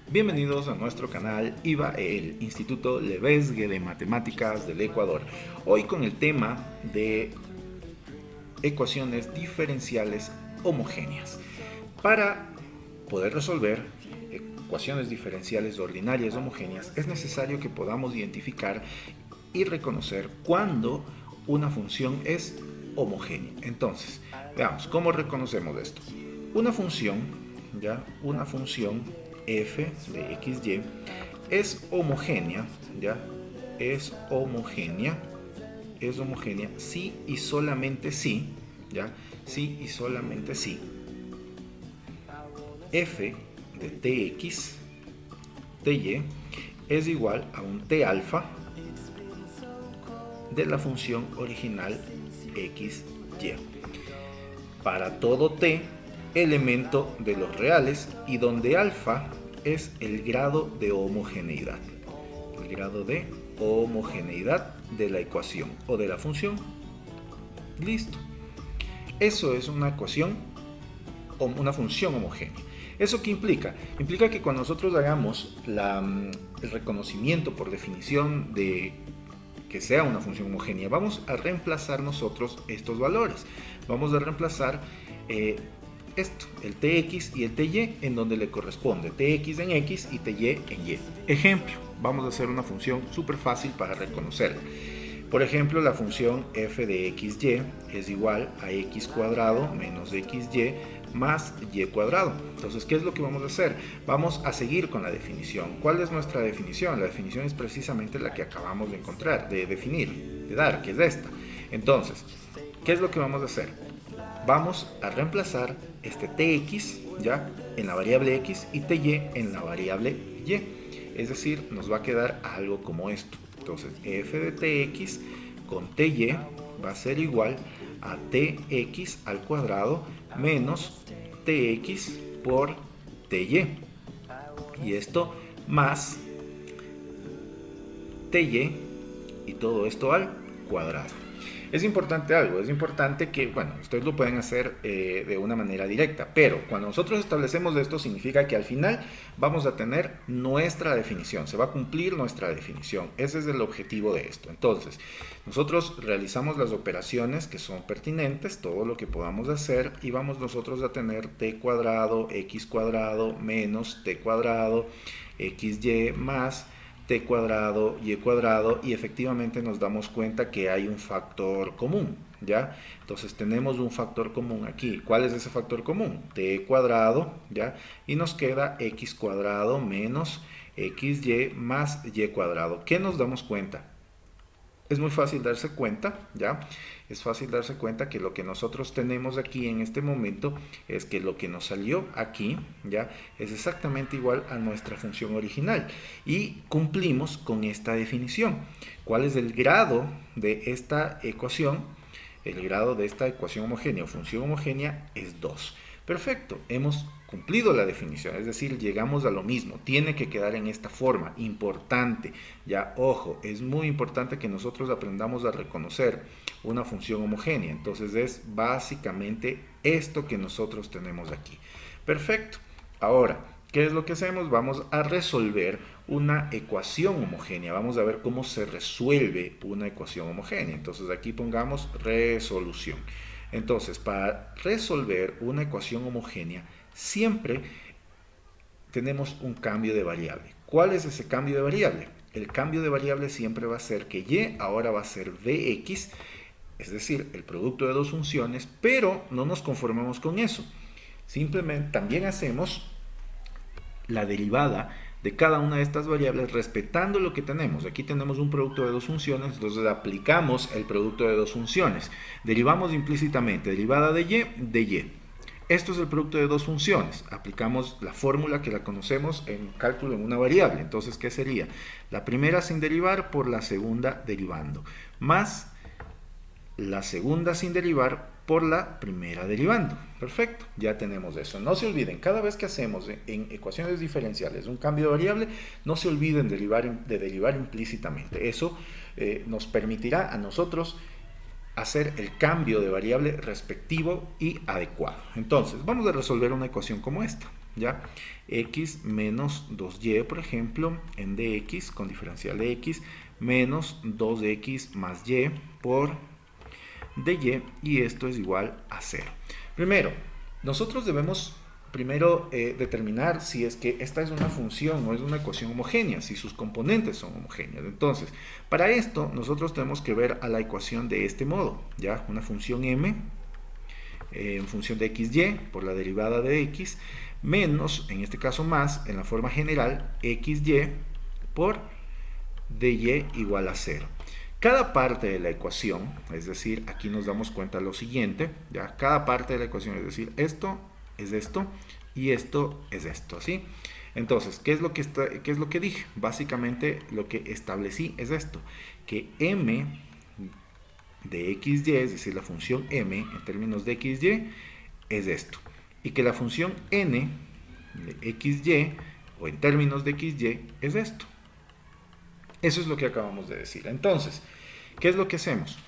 Bienvenidos a nuestro canal IVAE, el Instituto Lebesgue de Matemáticas del Ecuador. Hoy con el tema de ecuaciones diferenciales homogéneas. Para poder resolver ecuaciones diferenciales ordinarias homogéneas es necesario que podamos identificar y reconocer cuándo una función es homogénea. Entonces, veamos cómo reconocemos esto. Una función f de xy es homogénea, es homogénea si y solamente si, f de tx, ty es igual a un t alfa de la función original xy. Para todo t elemento de los reales y donde alfa es el grado de homogeneidad. El grado de homogeneidad de la ecuación o de la función. Listo. Eso es una ecuación o una función homogénea. ¿Eso qué implica? Implica que cuando nosotros hagamos el reconocimiento por definición de que sea una función homogénea, vamos a reemplazar nosotros estos valores. Vamos a reemplazar esto, el tx y el ty en donde le corresponde, tx en x y ty en y. Ejemplo, vamos a hacer una función súper fácil para reconocerla. Por ejemplo, la función f de xy es igual a x cuadrado menos xy más y cuadrado. Entonces, ¿qué es lo que vamos a hacer? Vamos a seguir con la definición. ¿Cuál es nuestra definición? La definición es precisamente la que acabamos de encontrar, de definir, de dar, que es esta. Entonces, ¿qué es lo que vamos a hacer? Vamos a reemplazar este tx en la variable x y ty en la variable y. Es decir, nos va a quedar algo como esto. Entonces, f de tx con ty va a ser igual a tx al cuadrado menos tx por ty. Y esto más ty y todo esto al cuadrado. Es importante algo, es importante que, bueno, ustedes lo pueden hacer de una manera directa, pero cuando nosotros establecemos esto significa que al final vamos a tener nuestra definición, se va a cumplir nuestra definición, ese es el objetivo de esto. Entonces, nosotros realizamos las operaciones que son pertinentes, todo lo que podamos hacer, y vamos nosotros a tener t cuadrado, x cuadrado, menos t cuadrado, xy más t cuadrado, y cuadrado, y efectivamente nos damos cuenta que hay un factor común, ¿ya? Entonces tenemos un factor común aquí. ¿Cuál es ese factor común? T cuadrado, ¿ya? Y nos queda x cuadrado menos xy más y cuadrado. ¿Qué nos damos cuenta? Es muy fácil darse cuenta, ¿ya? Es fácil darse cuenta que lo que nosotros tenemos aquí en este momento es que lo que nos salió aquí, ¿ya? Es exactamente igual a nuestra función original y cumplimos con esta definición. ¿Cuál es el grado de esta ecuación? El grado de esta ecuación homogénea o función homogénea es 2. Perfecto, hemos cumplido la definición, es decir, llegamos a lo mismo, tiene que quedar en esta forma, importante, ya, ojo, es muy importante que nosotros aprendamos a reconocer una función homogénea, entonces es básicamente esto que nosotros tenemos aquí. Perfecto, ahora, ¿qué es lo que hacemos? Vamos a resolver una ecuación homogénea, vamos a ver cómo se resuelve una ecuación homogénea, entonces aquí pongamos resolución. Entonces, para resolver una ecuación homogénea, siempre tenemos un cambio de variable. ¿Cuál es ese cambio de variable? El cambio de variable siempre va a ser que y ahora va a ser vx, es decir, el producto de dos funciones, pero no nos conformamos con eso. Simplemente también hacemos la derivada de cada una de estas variables respetando lo que tenemos. Aquí tenemos un producto de dos funciones, entonces aplicamos el producto de dos funciones. Derivamos implícitamente derivada de y. Esto es el producto de dos funciones. Aplicamos la fórmula que la conocemos en cálculo en una variable. Entonces, ¿qué sería? La primera sin derivar por la segunda derivando, más la segunda sin derivar por la primera derivando. Perfecto, ya tenemos eso. No se olviden, cada vez que hacemos en ecuaciones diferenciales un cambio de variable, no se olviden de derivar implícitamente. Eso nos permitirá a nosotros hacer el cambio de variable respectivo y adecuado. Entonces, vamos a resolver una ecuación como esta, ¿ya? X menos 2y, por ejemplo, en dx con diferencial de x, menos 2x más y por dy, y esto es igual a 0. Primero, nosotros debemos determinar si es que esta es una función o es una ecuación homogénea, si sus componentes son homogéneas. Entonces, para esto nosotros tenemos que ver a la ecuación de este modo, ¿ya? Una función m en función de xy por la derivada de x, menos, en este caso más, en la forma general, xy por dy igual a 0. Cada parte de la ecuación, es decir, aquí nos damos cuenta lo siguiente, ¿ya? Cada parte de la ecuación, es decir, esto es esto y esto es esto, ¿sí? Entonces, ¿qué es lo que dije? Básicamente lo que establecí es esto, que m de xy, es decir, la función m en términos de xy, es esto. Y que la función n de xy, o en términos de xy, es esto. Eso es lo que acabamos de decir. Entonces, ¿qué es lo que hacemos?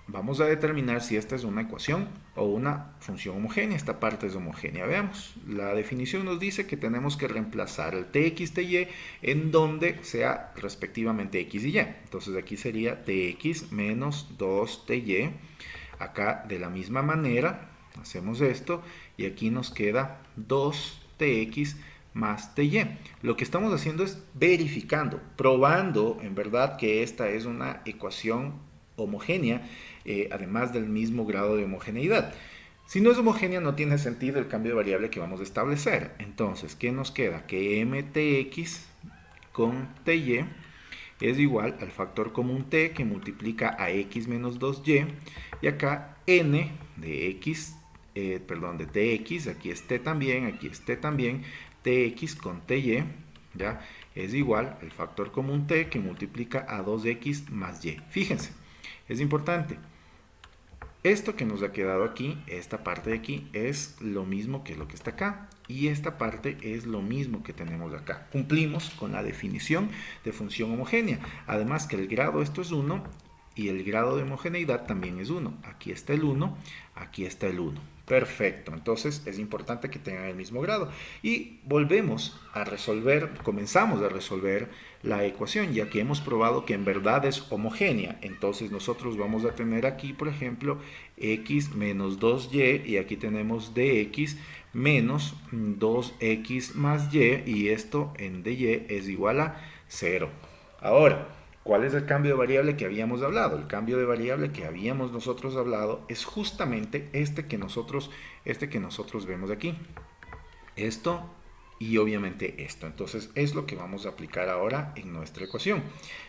Vamos a determinar si esta es una ecuación o una función homogénea. Esta parte es homogénea. Veamos. La definición nos dice que tenemos que reemplazar el tx, ty en donde sea respectivamente x y y. Entonces aquí sería tx menos 2ty. Acá de la misma manera hacemos esto y aquí nos queda 2tx más ty. Lo que estamos haciendo es verificando, probando en verdad que esta es una ecuación homogénea, además del mismo grado de homogeneidad. Si no es homogénea, no tiene sentido el cambio de variable que vamos a establecer. Entonces, ¿qué nos queda? Que mtx con ty es igual al factor común t que multiplica a x menos 2y, y acá n de x, de tx, aquí es t también, aquí es t también, tx con ty, ¿ya? Es igual al factor común t que multiplica a 2x más y. Fíjense, es importante. Esto que nos ha quedado aquí, esta parte de aquí, es lo mismo que lo que está acá. Y esta parte es lo mismo que tenemos acá. Cumplimos con la definición de función homogénea. Además que el grado, esto es 1, y el grado de homogeneidad también es 1. Aquí está el 1, aquí está el 1. Perfecto, entonces es importante que tengan el mismo grado. Y volvemos a resolver, comenzamos a resolver la ecuación, ya que hemos probado que en verdad es homogénea. Entonces nosotros vamos a tener aquí, por ejemplo, x menos 2y, y aquí tenemos dx menos 2x más y, y esto en dy es igual a 0. Ahora, ¿cuál es el cambio de variable que habíamos hablado? El cambio de variable que habíamos nosotros hablado es justamente este que nosotros vemos aquí. Esto y obviamente esto. Entonces es lo que vamos a aplicar ahora en nuestra ecuación.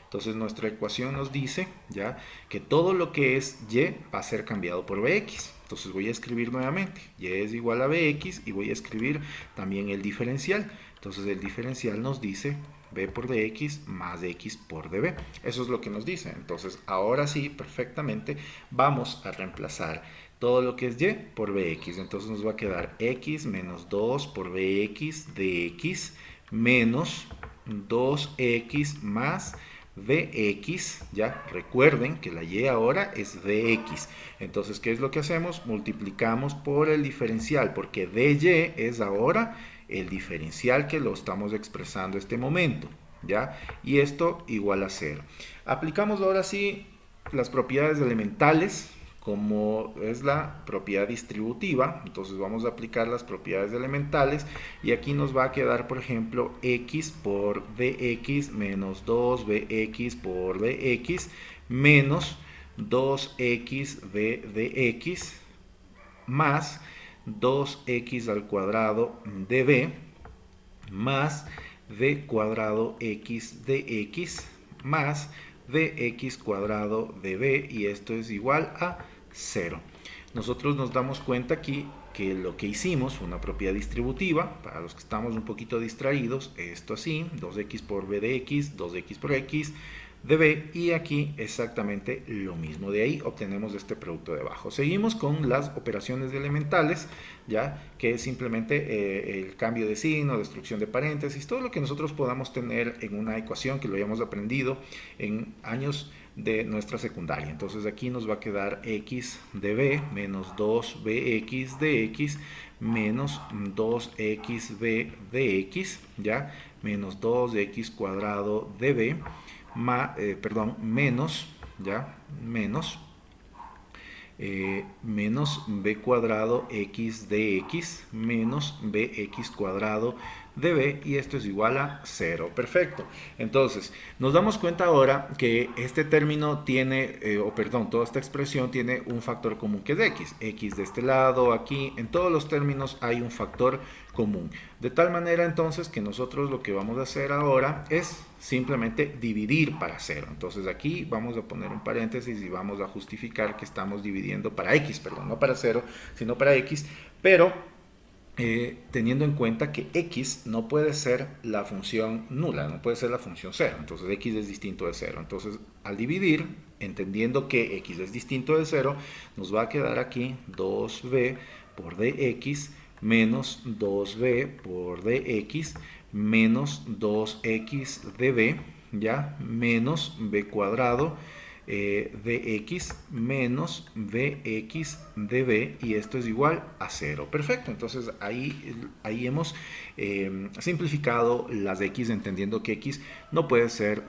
Entonces nuestra ecuación nos dice ya que todo lo que es y va a ser cambiado por bx. Entonces voy a escribir nuevamente, y es igual a bx, y voy a escribir también el diferencial. Entonces el diferencial nos dice b por dx más dx por db. Eso es lo que nos dice. Entonces ahora sí, perfectamente, vamos a reemplazar todo lo que es y por bx. Entonces nos va a quedar x menos 2 por bx dx menos 2x más vx, ya recuerden que la y ahora es dx. Entonces, ¿qué es lo que hacemos? Multiplicamos por el diferencial, porque dy es ahora el diferencial que lo estamos expresando en este momento, ¿ya? Y esto igual a 0. Aplicamos ahora sí las propiedades elementales, como es la propiedad distributiva. Entonces vamos a aplicar las propiedades elementales y aquí nos va a quedar, por ejemplo, x por dx menos 2bx por dx menos 2x dx más 2x al cuadrado db más d cuadrado x dx más dx cuadrado db, y esto es igual a 0. Nosotros nos damos cuenta aquí que lo que hicimos fue una propiedad distributiva. Para los que estamos un poquito distraídos, esto así, 2x por b de x, 2x por x, de b, y aquí exactamente lo mismo. De ahí obtenemos este producto de abajo. Seguimos con las operaciones elementales, ya que es simplemente el cambio de signo, destrucción de paréntesis, todo lo que nosotros podamos tener en una ecuación que lo hayamos aprendido en años de nuestra secundaria. Entonces aquí nos va a quedar x de b menos 2bx de x menos 2xb de x, ya, menos 2x cuadrado de b, menos, ya, menos b cuadrado x de x menos bx cuadrado de b, y esto es igual a 0. Perfecto. Entonces, nos damos cuenta ahora que este término tiene, toda esta expresión tiene un factor común que es x de este lado, aquí, en todos los términos hay un factor común. De tal manera entonces que nosotros lo que vamos a hacer ahora es simplemente dividir para 0. Entonces aquí vamos a poner un paréntesis y vamos a justificar que estamos dividiendo para x, perdón, no para 0, sino para x, pero teniendo en cuenta que x no puede ser la función nula, no puede ser la función 0, entonces x es distinto de 0. Entonces al dividir, entendiendo que x es distinto de 0, nos va a quedar aquí 2b por dx menos 2b por dx menos 2x de b, ya, menos b cuadrado de x menos bx de b, y esto es igual a 0. Perfecto. Entonces ahí hemos simplificado las x, entendiendo que x no puede ser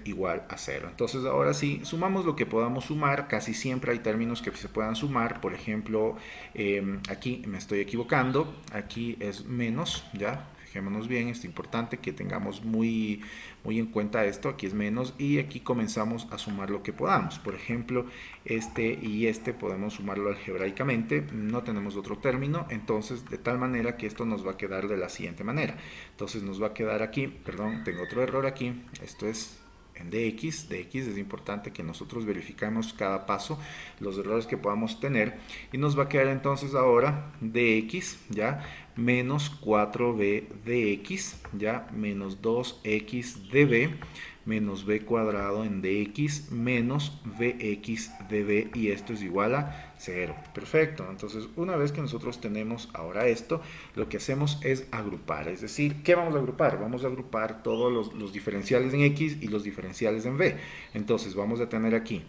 igual a 0. Entonces ahora sí, sumamos lo que podamos sumar. Casi siempre hay términos que se puedan sumar. Por ejemplo, aquí me estoy equivocando, aquí es menos, ya. Fijémonos bien, es importante que tengamos muy en cuenta esto. Aquí es menos y aquí comenzamos a sumar lo que podamos. Por ejemplo, este y este podemos sumarlo algebraicamente, no tenemos otro término, entonces de tal manera que esto nos va a quedar de la siguiente manera. Entonces nos va a quedar aquí, perdón, tengo otro error aquí, esto es en dx es importante que nosotros verificamos cada paso los errores que podamos tener, y nos va a quedar entonces ahora dx, ya, menos 4b dx, ya, menos 2x de b, menos b cuadrado en dx menos bx de b, y esto es igual a 0. Perfecto. Entonces, una vez que nosotros tenemos ahora esto, lo que hacemos es agrupar. Es decir, ¿qué vamos a agrupar? Vamos a agrupar todos los diferenciales en x y los diferenciales en b. Entonces, vamos a tener aquí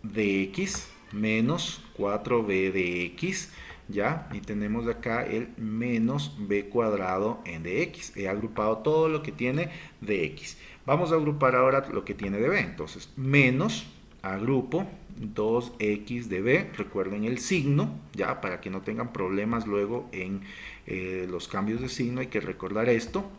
dx menos 4b de x, ya, y tenemos acá el menos b cuadrado en dx. He agrupado todo lo que tiene de x. Vamos a agrupar ahora lo que tiene de b. Entonces, menos, agrupo 2x de b, recuerden el signo, ya, para que no tengan problemas luego en los cambios de signo, hay que recordar esto.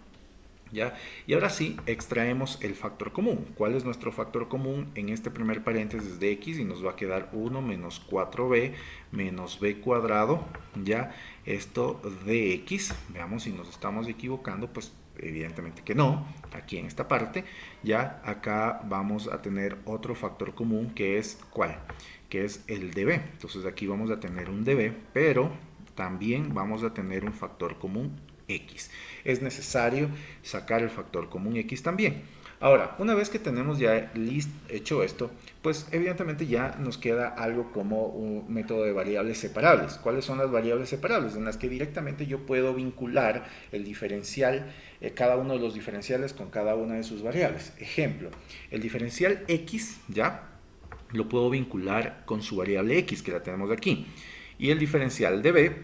¿Ya? Y ahora sí, extraemos el factor común. ¿Cuál es nuestro factor común? En este primer paréntesis de x, y nos va a quedar 1 menos 4b menos b cuadrado, ¿ya? Esto de x, veamos si nos estamos equivocando, pues evidentemente que no, aquí en esta parte, ya, acá vamos a tener otro factor común que es, ¿cuál? Que es el de b. Entonces aquí vamos a tener un de b, pero también vamos a tener un factor común x. Es necesario sacar el factor común x también. Ahora, una vez que tenemos ya hecho esto, pues evidentemente ya nos queda algo como un método de variables separables. ¿Cuáles son las variables separables? En las que directamente yo puedo vincular el diferencial, cada uno de los diferenciales con cada una de sus variables. Ejemplo, el diferencial x, ya, lo puedo vincular con su variable x, que la tenemos aquí. Y el diferencial de b,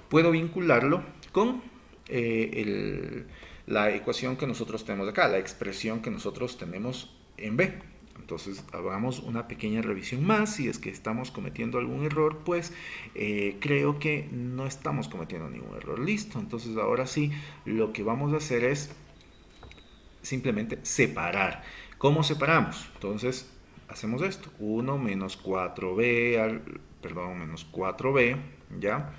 puedo vincularlo con la ecuación que nosotros tenemos acá, la expresión que nosotros tenemos en b. Entonces hagamos una pequeña revisión más. Si es que estamos cometiendo algún error, pues creo que no estamos cometiendo ningún error. Listo. Entonces ahora sí, lo que vamos a hacer es simplemente separar. ¿Cómo separamos? Entonces hacemos esto, 1 menos 4b, menos 4b, ya,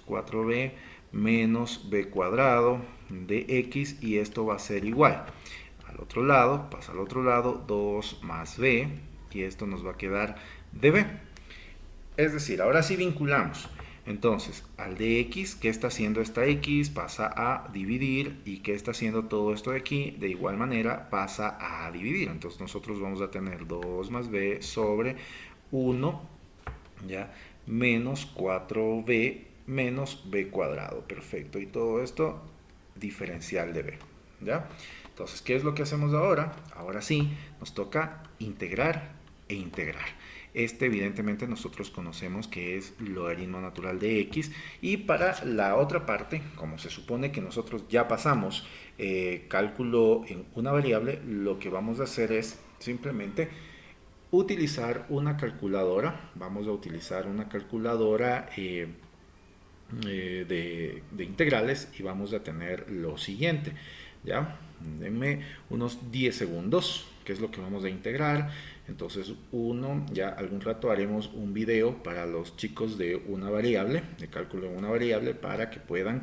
4b menos b cuadrado de x, y esto va a ser igual al otro lado, pasa al otro lado, 2 más b, y esto nos va a quedar de b. Es decir, ahora sí vinculamos Entonces, al de x, ¿qué está haciendo esta x? Pasa a dividir. ¿Y qué está haciendo todo esto de aquí? De igual manera pasa a dividir. Entonces nosotros vamos a tener 2 más b sobre 1, ¿ya? Menos 4b menos b cuadrado. Perfecto. Y todo esto diferencial de b, ¿ya? Entonces, ¿qué es lo que hacemos ahora? Ahora sí, nos toca integrar e integrar. Evidentemente nosotros conocemos que es logaritmo natural de x, y para la otra parte, como se supone que nosotros ya pasamos cálculo en una variable, lo que vamos a hacer es simplemente utilizar una calculadora. Vamos a utilizar una calculadora de integrales, y vamos a tener lo siguiente, ¿ya? Denme unos 10 segundos, que es lo que vamos a integrar. Entonces ya algún rato haremos un video para los chicos de una variable, de cálculo de una variable, para que puedan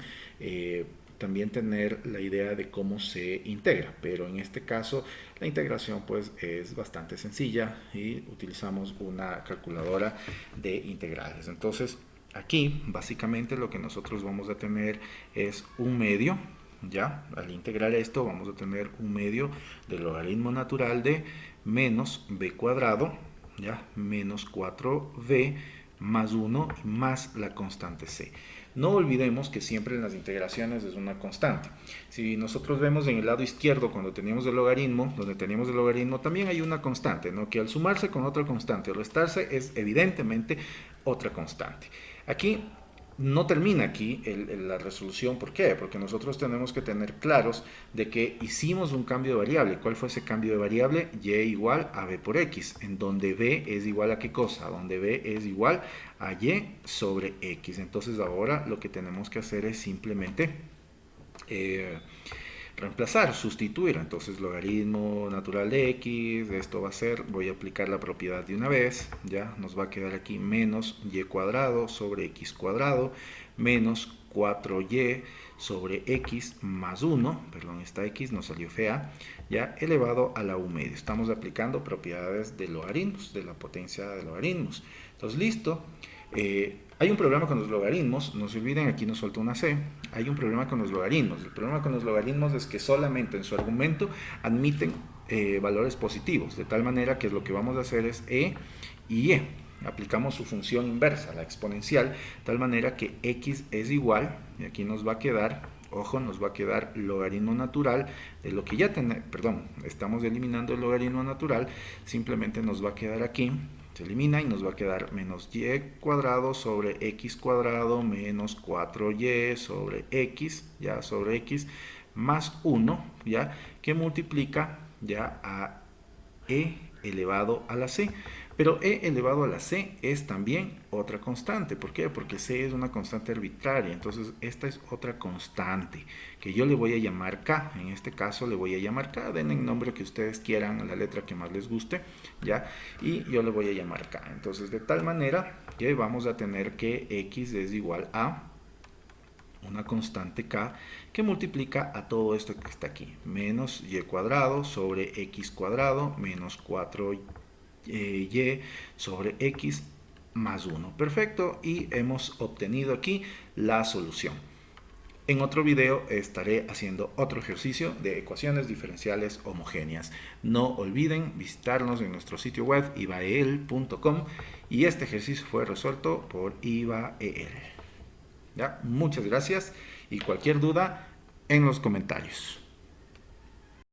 también tener la idea de cómo se integra. Pero en este caso la integración pues es bastante sencilla y utilizamos una calculadora de integrales. Entonces aquí básicamente lo que nosotros vamos a tener es un medio. Ya, al integrar esto vamos a tener un medio del logaritmo natural de menos b cuadrado, ya, menos 4b más 1 más la constante c. No olvidemos que siempre en las integraciones es una constante. Si nosotros vemos en el lado izquierdo, cuando tenemos el logaritmo, donde tenemos el logaritmo, también hay una constante, ¿no? Que al sumarse con otra constante o restarse es evidentemente otra constante. Aquí no termina aquí la resolución. ¿Por qué? Porque nosotros tenemos que tener claros de que hicimos un cambio de variable. ¿Cuál fue ese cambio de variable? Y igual a b por x, en donde b es igual a ¿qué cosa? Donde b es igual a y sobre x. Entonces ahora lo que tenemos que hacer es simplemente reemplazar, sustituir. Entonces logaritmo natural de x, esto va a ser, voy a aplicar la propiedad de una vez, ya nos va a quedar aquí menos y cuadrado sobre x cuadrado menos 4y sobre x más 1, perdón, esta x nos salió fea, ya, elevado a la u medio. Estamos aplicando propiedades de logaritmos, de la potencia de logaritmos. Entonces, listo. Hay un problema con los logaritmos, no se olviden, aquí nos falta una c. Hay un problema con los logaritmos. El problema con los logaritmos es que solamente en su argumento admiten valores positivos, de tal manera que lo que vamos a hacer es e y e. Aplicamos su función inversa, la exponencial, de tal manera que x es igual, y aquí nos va a quedar, ojo, nos va a quedar logaritmo natural de lo que ya tenemos, perdón, estamos eliminando el logaritmo natural, simplemente nos va a quedar aquí, se elimina y nos va a quedar menos y cuadrado sobre x cuadrado menos 4y sobre x, ya, sobre x, más 1, ya, que multiplica ya a e elevado a la c. Pero e elevado a la c es también otra constante. ¿Por qué? Porque c es una constante arbitraria. Entonces esta es otra constante que yo le voy a llamar k. En este caso le voy a llamar k. Den el nombre que ustedes quieran, la letra que más les guste, ¿ya? Y yo le voy a llamar k. Entonces de tal manera que vamos a tener que x es igual a una constante k que multiplica a todo esto que está aquí. Menos y cuadrado sobre x cuadrado menos 4y sobre x más 1. Perfecto, y hemos obtenido aquí la solución. En otro video estaré haciendo otro ejercicio de ecuaciones diferenciales homogéneas. No olviden visitarnos en nuestro sitio web ivael.com, y este ejercicio fue resuelto por Ivael. ¿Ya? Muchas gracias, y cualquier duda en los comentarios.